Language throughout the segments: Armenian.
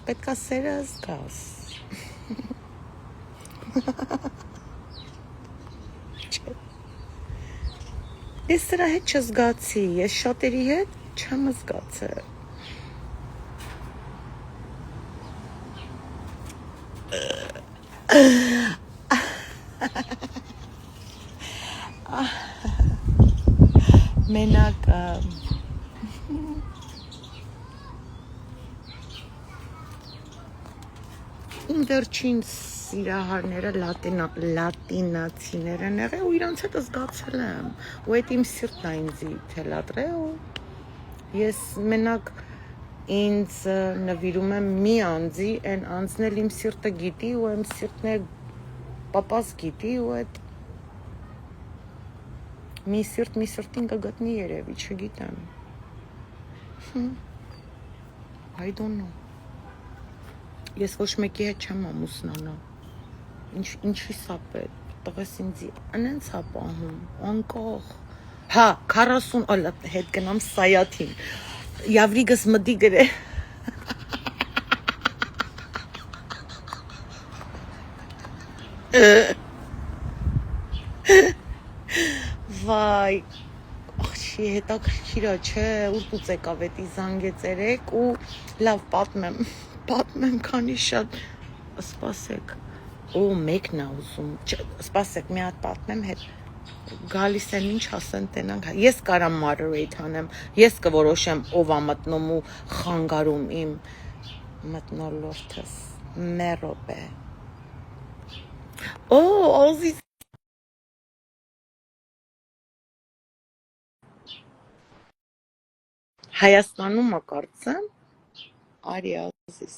Պետք է սերը զգաս։ Ես սրա հետ չզգացի, ես շատերի հետ չեմ զգացել։ Մենակ իմ վերջին սիրահարները լատինացիներ են եղել ու իրանց հետ զգացել եմ ու այդ իմ սիրտն է ինձի թելադրել ու ես մենակ ինձ նվիրում եմ մի անձի, այն անձն էլ իմ սիրտը գիտի ու իմ սիրտն էլ պապաս գիտի ու այդ մի սիրտին կգտնի երևի, չգիտեմ։ I don't know։ Ես ոչ մեկի հետ չեմ ամուսնանա։ Ինչի սա պետք, տղես ինձի անենց հա պահում, անկող։ Հա, 40 ալը հետ գնամ Սայաթին։ Yavrigս մտի գրե։ Վայ, աղջի հետաքրքիր է, չէ, ուտուց եկավ էդի զանգեց երեկ ու լավ պատմեմ, քանի շատ սպասեք։ Ու մեկն է ուզում, սպասեք, մի հատ պատմեմ հետ գալիս են ինչ ասեն տենանք, ես կարամ moderate անեմ, ես կորոշեմ ով է մտնում ու խանգարում իմ մտնոլորտս, մերոպ է։ Օ, Ազիզ Հայաստանում է կարծեմ, արի Ազիզ։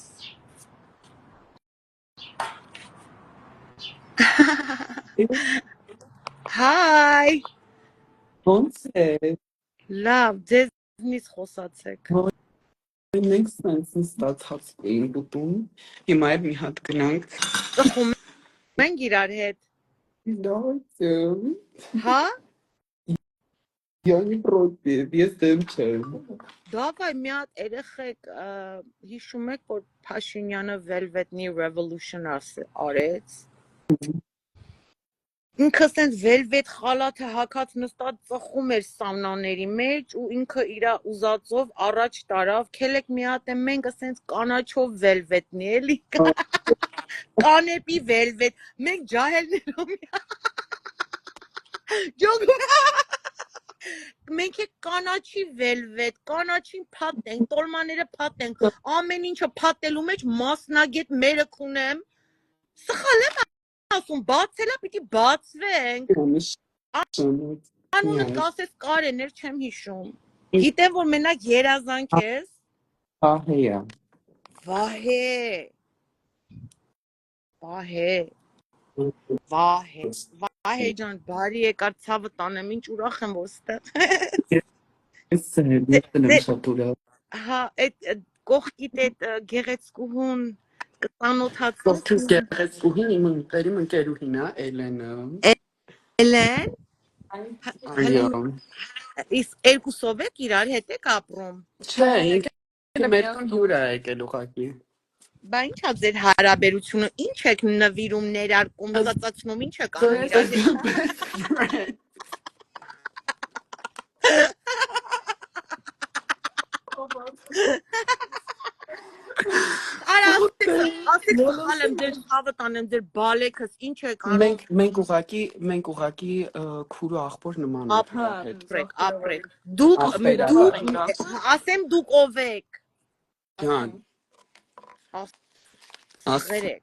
Հայ, Ոնց է։ լավ, ձեզնից խոսացեք։ Մենք սենց ստացած էինք ուտում, հիմա էլ մի հատ գնանք։ Ծխում ենք իրար հետ։ Դարձը։ Հա? Յանի պրոպետ, ես դեմ չեմ։ Դավայ մի հատ երեխեք հիշում եք, որ Փաշինյանը Velvet-ի Revolution արեց։ Ինքը սենց Velvet խալաթը հագած նստած ծխում էր սավնաների մեջ ու ինքը իր ուզածով առաջ տարավ, քելեք մի հատ եմ մենք սենց կանաչով Velvet-ի էլի։ Կանեպի Velvet, մենք ջահելներով Մենք է կանաչի Velvet, կանաչին փաթենք, տոլմաները փաթենք, ամեն ինչը փաթելու մեջ մասնագետ մերը կունեմ, սխալ եմ ասում, բացելա պիտի բացվենք, անունը կասես կարեներ չեմ հիշում, գիտեմ, որ մենակ երազանք ես, Վահե ջան, բարի եկար ցավը տանեմ, ինչ ուրախ եմ, որ ստեղ Ես եմ շատ ուրախ։ Հա, այդ կողքիդ այդ գեղեցկուհուն կտանոթացնես Կողքից գեղեցկուհին իմ ընկերուհին է, Էլենը։ Էլեն, Այո։ իսկ երկուսով եք իրար հետ եք ապրում։ Չէ, ինքը մեր հյուր է եկել ուղղակի։ Բա ի՞նչ է ձեր հարաբերությունը, ինչ եք նվիրում, ներարկում, ծածացնում, ինչ եք անում իրար հետ։ Արա, ասեք սխալ եմ, ձեր ցավը տանեմ, ձեր բալեքս, ինչ եք անում։ Մենք ուղղակի քուրու աղբոր նման ենք հետ։ Ապրեք։ Դուք ասեմ դուք ով եք։ Ջան։ Ասղերեք։